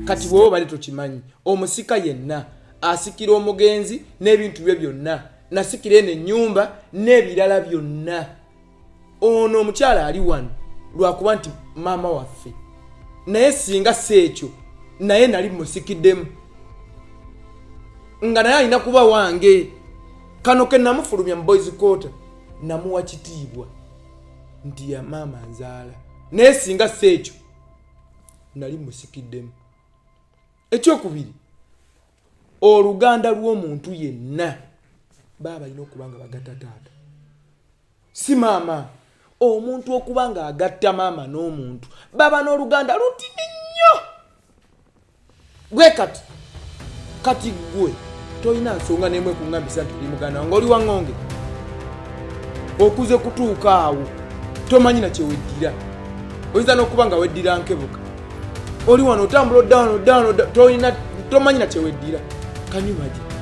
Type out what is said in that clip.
kati bwo bali tokimanyi omusika yenna asikira omugenzi n'ebintu bye byonna nasikira ene nyumba n'ebirala byonna ono omukyala ali wano lwakuba nti maama waffe naye singa seekyo naye nali musikiddemu nga naye alina kuba wange kano ke namufulumya mu boys quarter namuwa kitiibwa nti ya maama nzaala naye singa seekyo nali musikiddemu. Ekyokubiri oluganda lw'omuntu yenna baba alina okuba nga bagatta taata si maama. Omuntu okuba nga agatta maama n'omuntu baba n'oluganda lutini nnyo gwe kati gwe toyina nsonga n'emwe kungambisa nti oli muganda wange oli waŋŋonge okuze kutuuka awo tomanyi na kyeweddira oyinza n'okuba nga weddira nkebuka oli wano otambula odda tomanyi na kyeweddira. Can you imagine?